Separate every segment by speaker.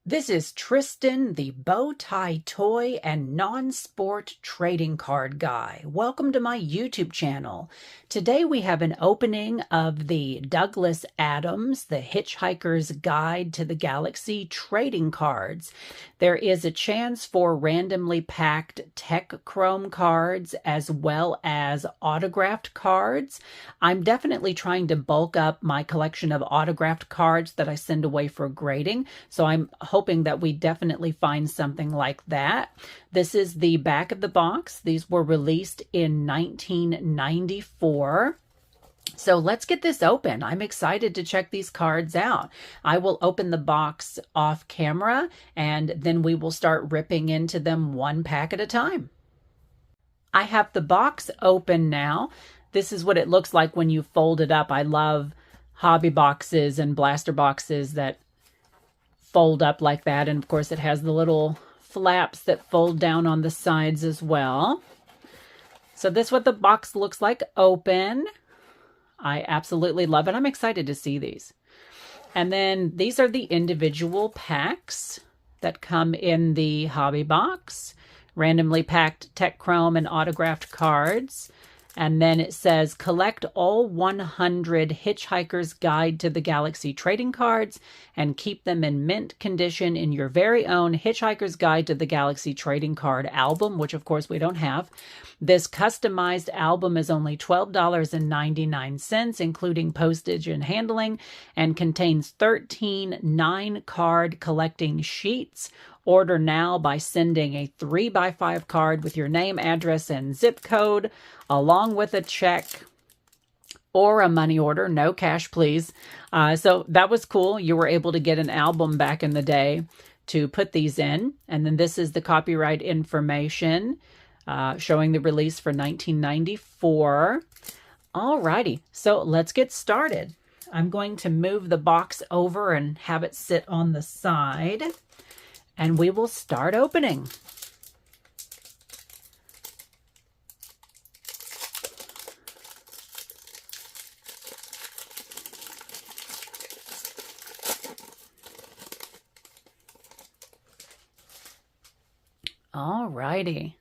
Speaker 1: This is Tristan, the bow tie toy and non-sport trading card guy. Welcome to my YouTube channel. Today we have an opening of the Douglas Adams, the Hitchhiker's Guide to the Galaxy trading cards. There is a chance for randomly packed Tekchrome cards as well as autographed cards. I'm definitely trying to bulk up my collection of autographed cards that I send away for grading, so I'm hoping that we definitely find something like that. This is the back of the box. These were released in 1994. So let's get this open. I'm excited to check these cards out. I will open the box off camera and then we will start ripping into them one pack at a time. I have the box open now. This is what it looks like when you fold it up. I love hobby boxes and blaster boxes that fold up like that. And of course it has the little flaps that fold down on the sides as well. So this is what the box looks like open. I absolutely love it. I'm excited to see these. And then these are the individual packs that come in the hobby box. Randomly packed Tekchrome and autographed cards. And then it says, collect all 100 Hitchhiker's Guide to the Galaxy trading cards and keep them in mint condition in your very own Hitchhiker's Guide to the Galaxy trading card album, which of course we don't have. This customized album is only $12.99, including postage and handling, and contains 13 9-card collecting sheets. Order now by sending a 3x5 card with your name, address, and zip code, along with a check or a money order. No cash, please. So that was cool. You were able to get an album back in the day to put these in. And then this is the copyright information showing the release for 1994. Alrighty, so let's get started. I'm going to move the box over and have it sit on the side. And we will start opening. All righty.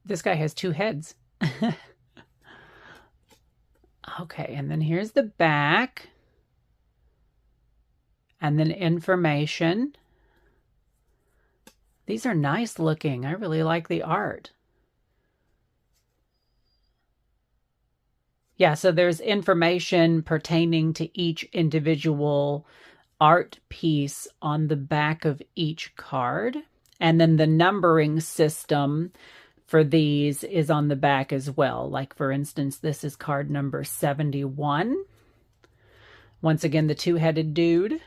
Speaker 1: This guy has two heads. Okay, and then here's the back. And then information. These are nice looking. I really like the art. Yeah, so there's information pertaining to each individual art piece on the back of each card. And then the numbering system for these is on the back as well. Like, for instance, this is card number 71. Once again, the two-headed dude.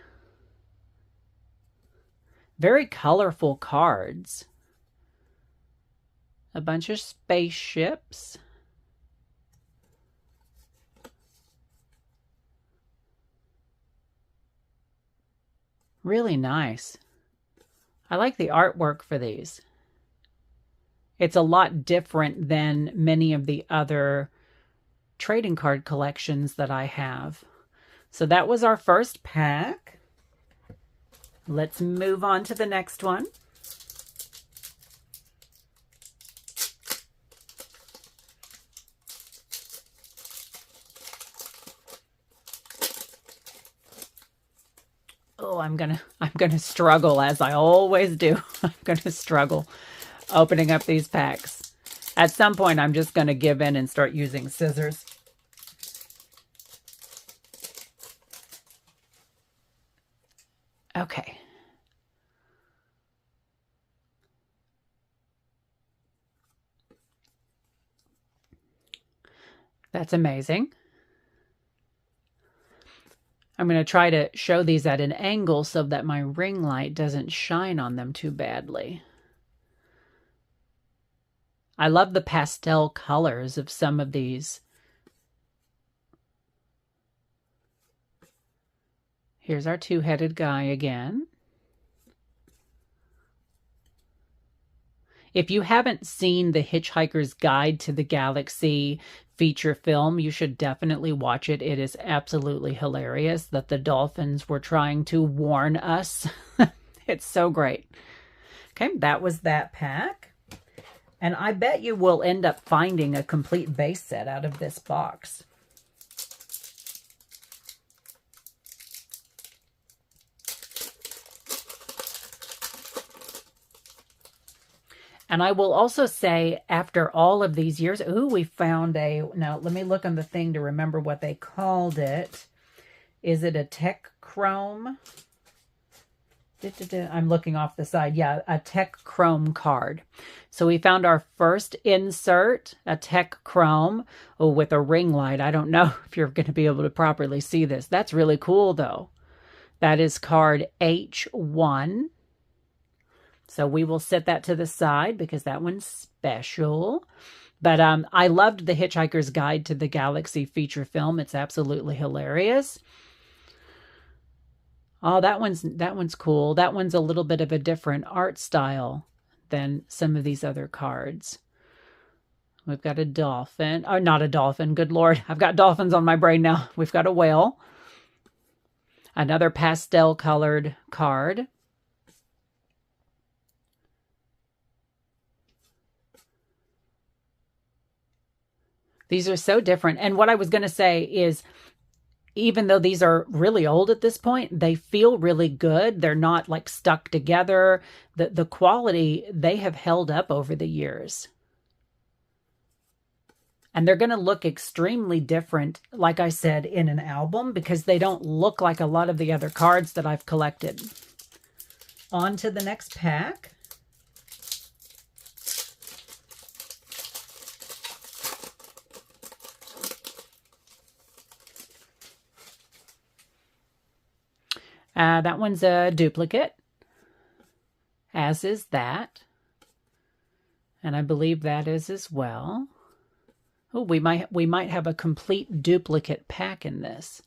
Speaker 1: Very colorful cards. A bunch of spaceships. Really nice. I like the artwork for these. It's a lot different than many of the other trading card collections that I have. So that was our first pack. Let's move on to the next one. Oh, I'm gonna struggle, as I always do. I'm gonna struggle opening up these packs. At some point, I'm just gonna give in and start using scissors. Okay. That's amazing. I'm going to try to show these at an angle so that my ring light doesn't shine on them too badly. I love the pastel colors of some of these. Here's our two-headed guy again. If you haven't seen the Hitchhiker's Guide to the Galaxy feature film, you should definitely watch it. It is absolutely hilarious that the dolphins were trying to warn us. It's so great. Okay, that was that pack. And I bet you will end up finding a complete base set out of this box. And I will also say, after all of these years, ooh, we found now let me look on the thing to remember what they called it. Is it a Tekchrome? I'm looking off the side. Yeah, a Tekchrome card. So we found our first insert, a Tekchrome, with a ring light. I don't know if you're going to be able to properly see this. That's really cool, though. That is card H1. So we will set that to the side because that one's special. But I loved the Hitchhiker's Guide to the Galaxy feature film. It's absolutely hilarious. Oh, that one's cool. That one's a little bit of a different art style than some of these other cards. We've got a dolphin. Oh, not a dolphin. Good Lord. I've got dolphins on my brain now. We've got a whale. Another pastel colored card. These are so different. And what I was going to say is, even though these are really old at this point, they feel really good. They're not like stuck together. The quality, they have held up over the years. And they're going to look extremely different, like I said, in an album, because they don't look like a lot of the other cards that I've collected. On to the next pack. That one's a duplicate, as is that. And I believe that is as well. Oh, we might have a complete duplicate pack in this.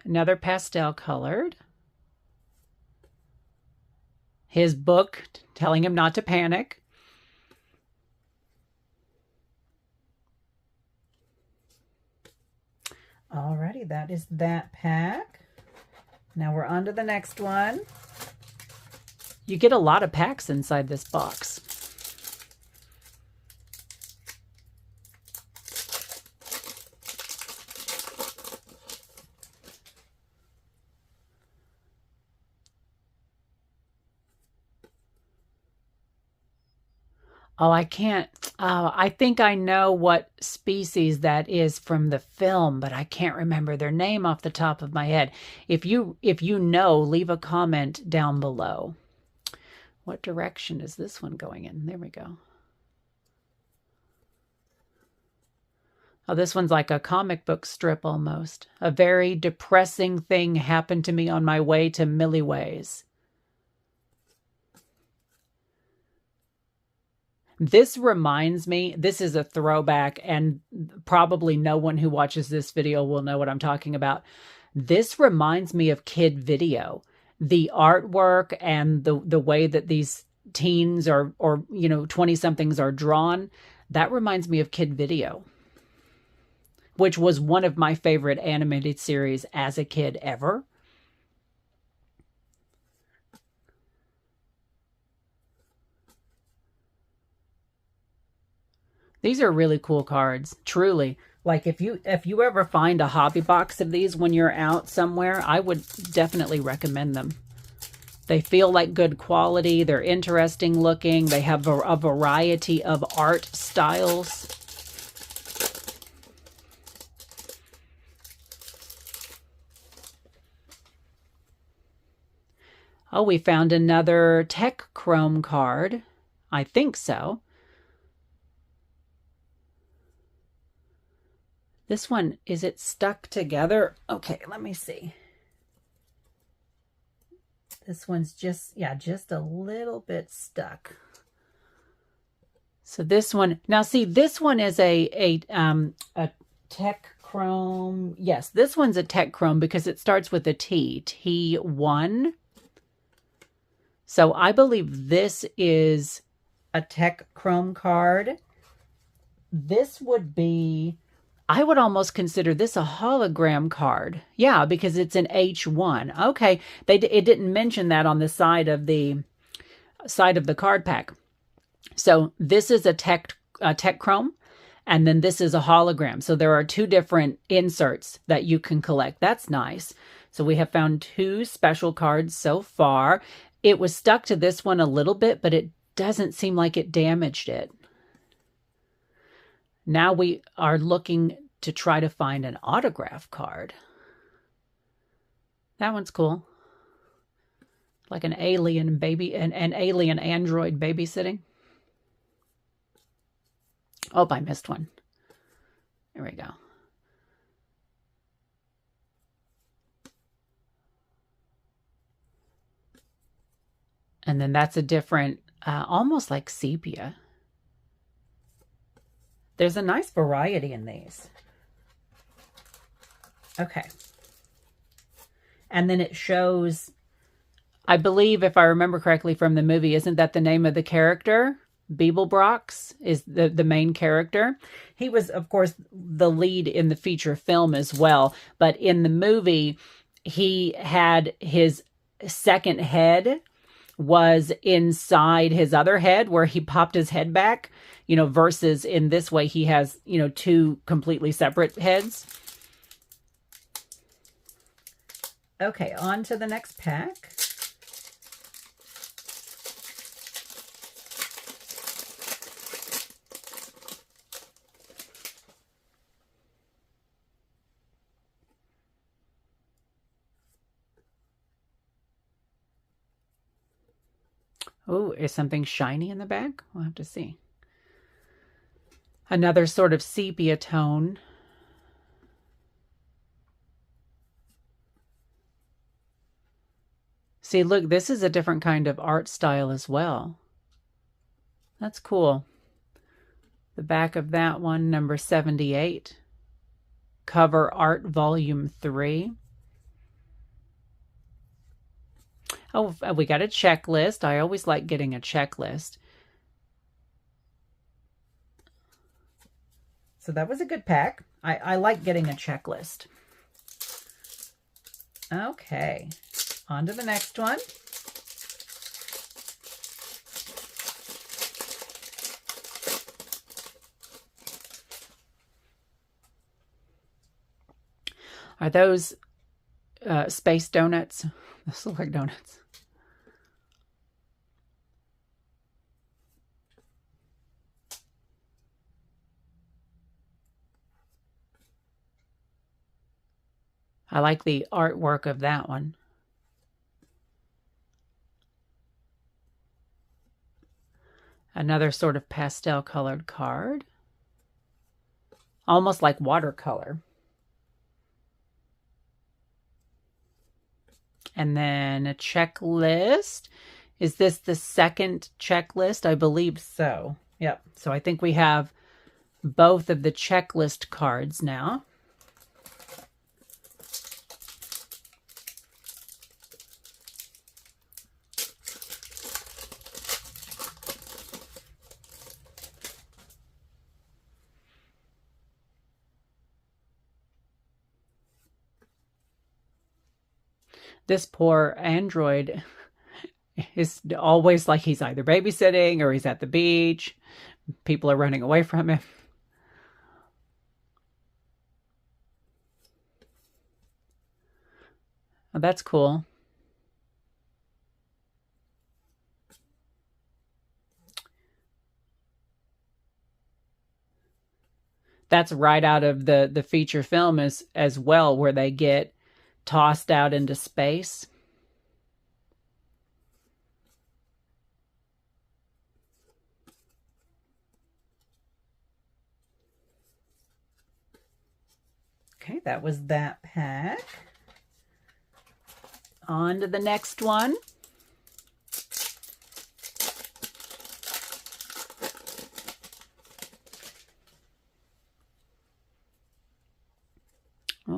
Speaker 1: Another pastel colored. His book telling him not to panic. Alrighty, that is that pack. Now we're on to the next one. You get a lot of packs inside this box. Oh, I can't. I think I know what species that is from the film, but I can't remember their name off the top of my head. If you know, leave a comment down below. What direction is this one going in? There we go. Oh, this one's like a comic book strip almost. A very depressing thing happened to me on my way to Milliways. This reminds me, this is a throwback, and probably no one who watches this video will know what I'm talking about. This reminds me of Kid Video. The artwork and the way that these teens or 20-somethings are drawn, that reminds me of Kid Video, which was one of my favorite animated series as a kid ever. These are really cool cards, truly. Like if you ever find a hobby box of these when you're out somewhere, I would definitely recommend them. They feel like good quality. They're interesting looking. They have a variety of art styles. Oh, we found another Tekchrome card. I think so. This one, is it stuck together? Okay, let me see. This one's just a little bit stuck. So this one, now see, this one is a Tekchrome Tekchrome. Yes, this one's a Tekchrome because it starts with a T. T1. So I believe this is a Tekchrome card. This would be, I would almost consider this a hologram card. Yeah, because it's an H1. Okay, it didn't mention that on the side of the card pack. So this is a Tekchrome, and then this is a hologram. So there are two different inserts that you can collect. That's nice. So we have found two special cards so far. It was stuck to this one a little bit, but it doesn't seem like it damaged it. Now we are looking to try to find an autograph card. That one's cool. Like an alien baby, an alien android babysitting. Oh, I missed one. There we go. And then that's a different, almost like sepia. There's a nice variety in these. Okay. And then it shows, I believe, if I remember correctly from the movie, isn't that the name of the character? Beeblebrox is the main character. He was, of course, the lead in the feature film as well. But in the movie, he had his second head was inside his other head where he popped his head back, you know, versus in this way he has, you know, two completely separate heads. Okay, on to the next pack. Oh, is something shiny in the back? We'll have to see. Another sort of sepia tone. See, look, this is a different kind of art style as well. That's cool. The back of that one, number 78. Cover Art Volume 3. Oh, we got a checklist. I always like getting a checklist. So that was a good pack. I like getting a checklist. Okay, on to the next one. Are those space donuts? Those look like donuts. I like the artwork of that one. Another sort of pastel colored card. Almost like watercolor. And then a checklist. Is this the second checklist? I believe so. Yep. So I think we have both of the checklist cards now. This poor android is always like he's either babysitting or he's at the beach. People are running away from him. Oh, that's cool. That's right out of the feature film as well, where they get tossed out into space. Okay, that was that pack. On to the next one.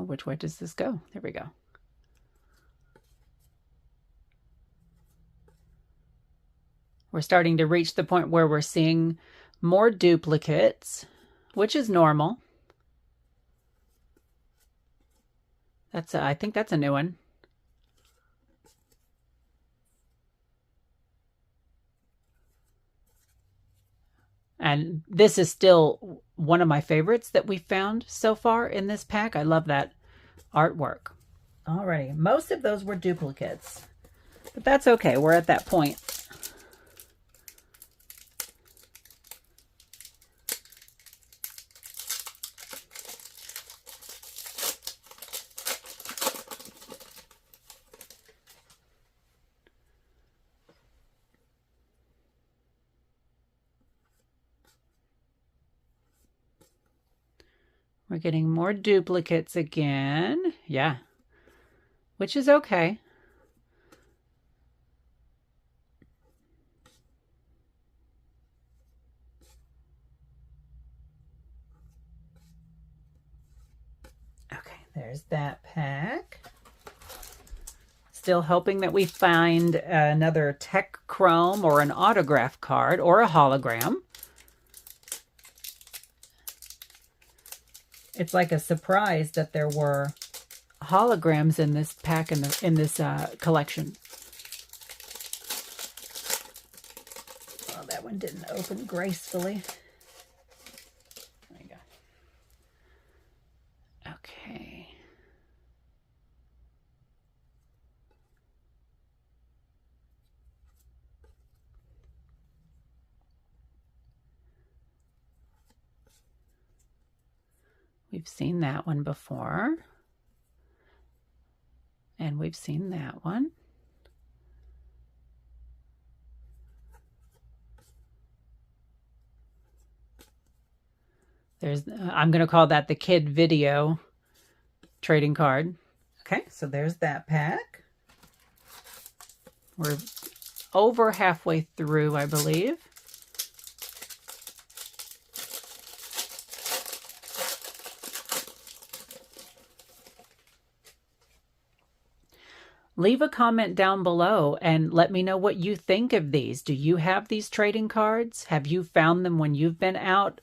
Speaker 1: Oh, which way does this go? There we go. We're starting to reach the point where we're seeing more duplicates, which is normal. I think that's a new one. And this is still one of my favorites that we found so far in this pack. I love that artwork. Alrighty, most of those were duplicates, but that's okay. We're at that point. We're getting more duplicates again. Yeah, which is okay. Okay, there's that pack. Still hoping that we find another Tekchrome or an autograph card or a hologram. It's like a surprise that there were holograms in this pack, in this collection. Oh, that one didn't open gracefully. There we go. Okay. We've seen that one before. And we've seen that one. I'm going to call that the kid video trading card. Okay, so there's that pack. We're over halfway through, I believe. Leave a comment down below and let me know what you think of these. Do you have these trading cards? Have you found them when you've been out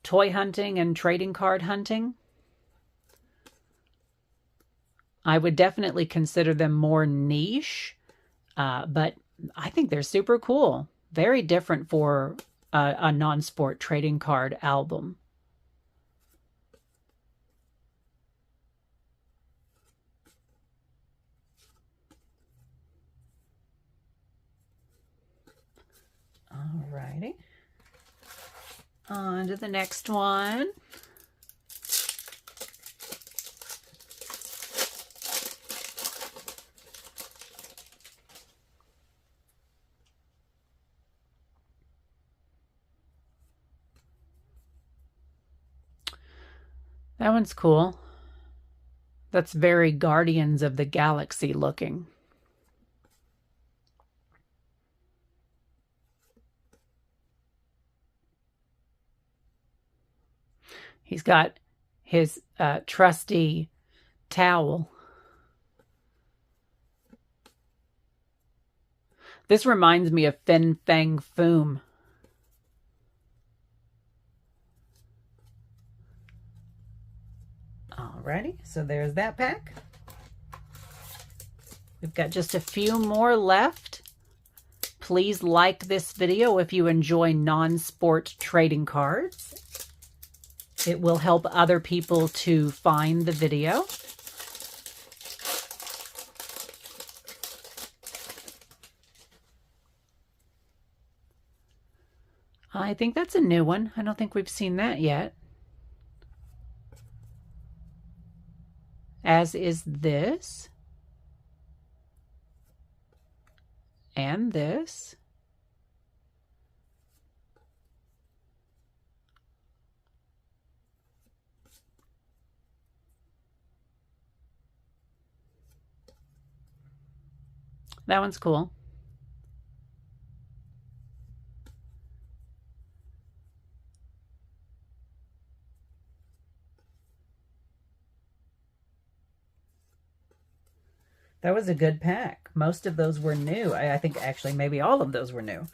Speaker 1: toy hunting and trading card hunting? I would definitely consider them more niche, but I think they're super cool. Very different for a non-sport trading card album. Alrighty. On to the next one. That one's cool. That's very Guardians of the Galaxy looking. He's got his trusty towel. This reminds me of Fin Fang Foom. Alrighty, so there's that pack. We've got just a few more left. Please like this video if you enjoy non-sport trading cards. It will help other people to find the video. I think that's a new one. I don't think we've seen that yet. As is this. And this. That one's cool. That was a good pack. Most of those were new. I think actually maybe all of those were new.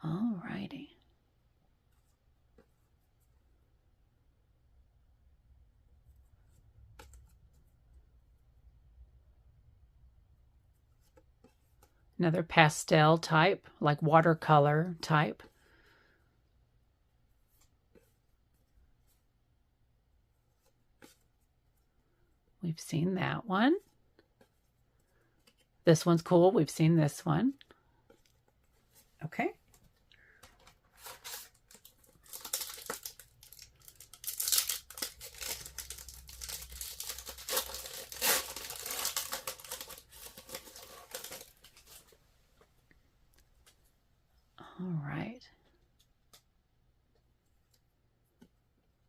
Speaker 1: Alrighty. Another pastel type, like watercolor type. We've seen that one. This one's cool. We've seen this one. Okay. All right.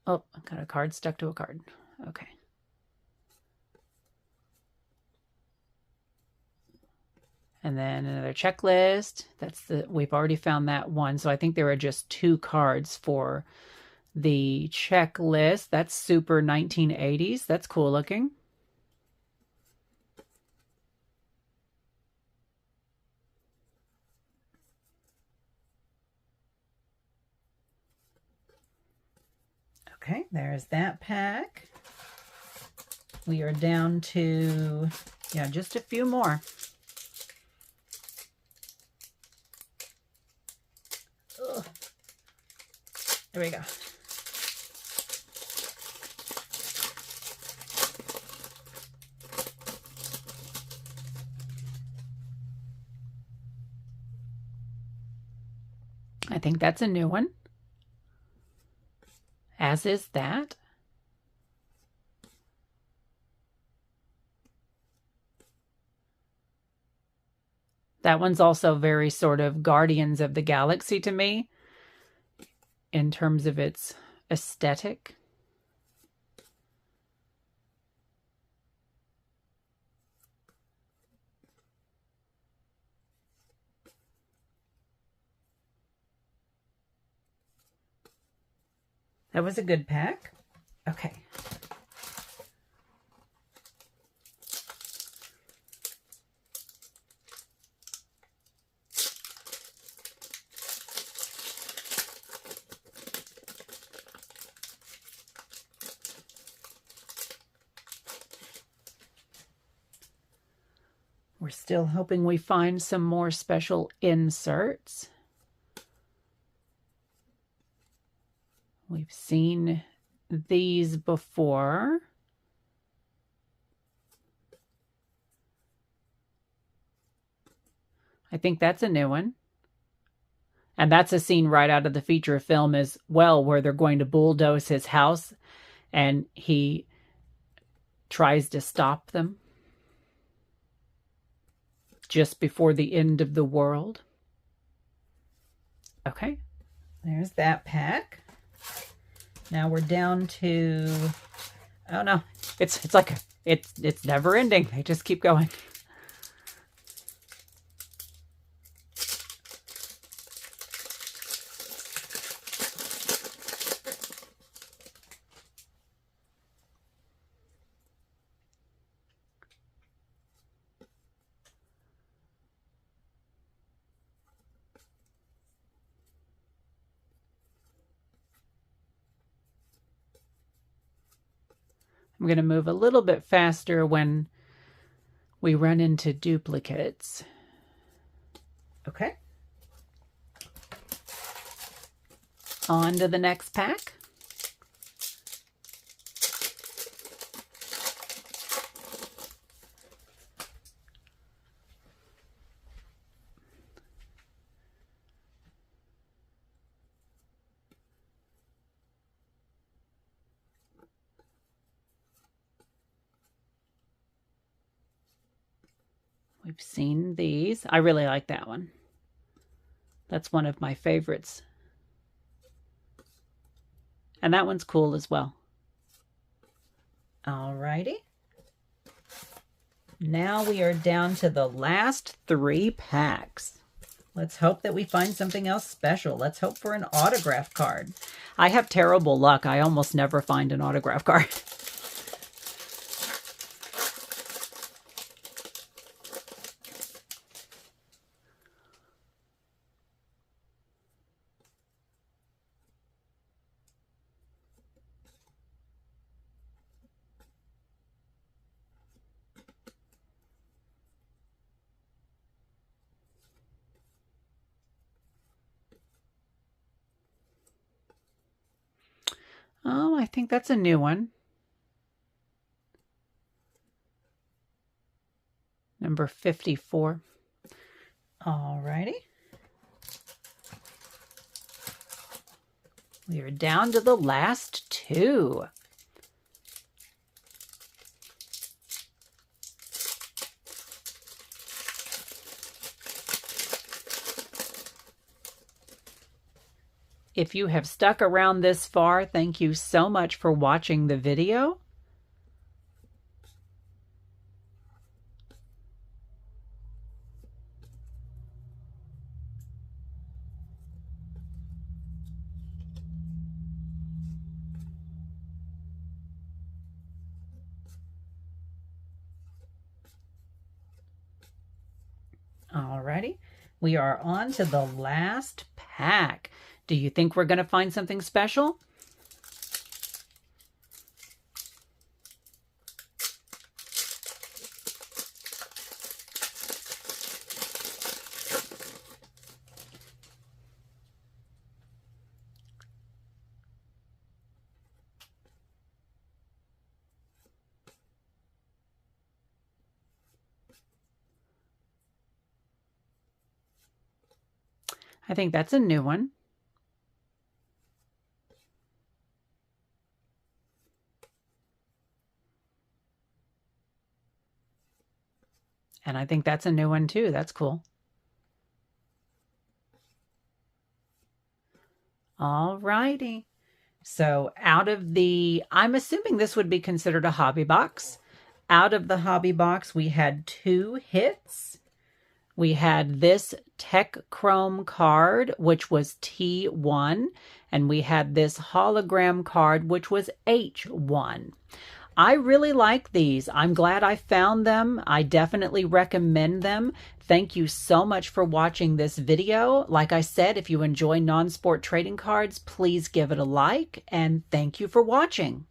Speaker 1: Oh, I got a card stuck to a card. Okay. And then another checklist. We've already found that one. So I think there are just 2 cards for the checklist. That's super 1980s. That's cool looking. Okay, there's that pack. We are down to, yeah, just a few more. Ugh. There we go. I think that's a new one. As is that. That one's also very sort of Guardians of the Galaxy to me in terms of its aesthetic. That was a good pack. Okay. We're still hoping we find some more special inserts. We've seen these before. I think that's a new one. And that's a scene right out of the feature film as well, where they're going to bulldoze his house and he tries to stop them just before the end of the world. Okay, there's that pack. Now we're down to, oh no, it's like, it's never ending. They just keep going. I'm going to move a little bit faster when we run into duplicates. Okay. On to the next pack. We've seen these. I really like that one. That's one of my favorites. And that one's cool as well. Alrighty. Now we are down to the last 3 packs. Let's hope that we find something else special. Let's hope for an autograph card. I have terrible luck. I almost never find an autograph card. Oh, I think that's a new one. Number 54. All righty. We are down to the last 2. If you have stuck around this far, thank you so much for watching the video. Alrighty, we are on to the last pack. Do you think we're going to find something special? I think that's a new one. And I think that's a new one too. That's cool. All righty. So out of the, I'm assuming this would be considered a hobby box. Out of the hobby box, we had 2 hits. We had this Tekchrome card, which was T1, and we had this hologram card, which was H1. I really like these. I'm glad I found them. I definitely recommend them. Thank you so much for watching this video. Like I said, if you enjoy non-sport trading cards, please give it a like, and thank you for watching.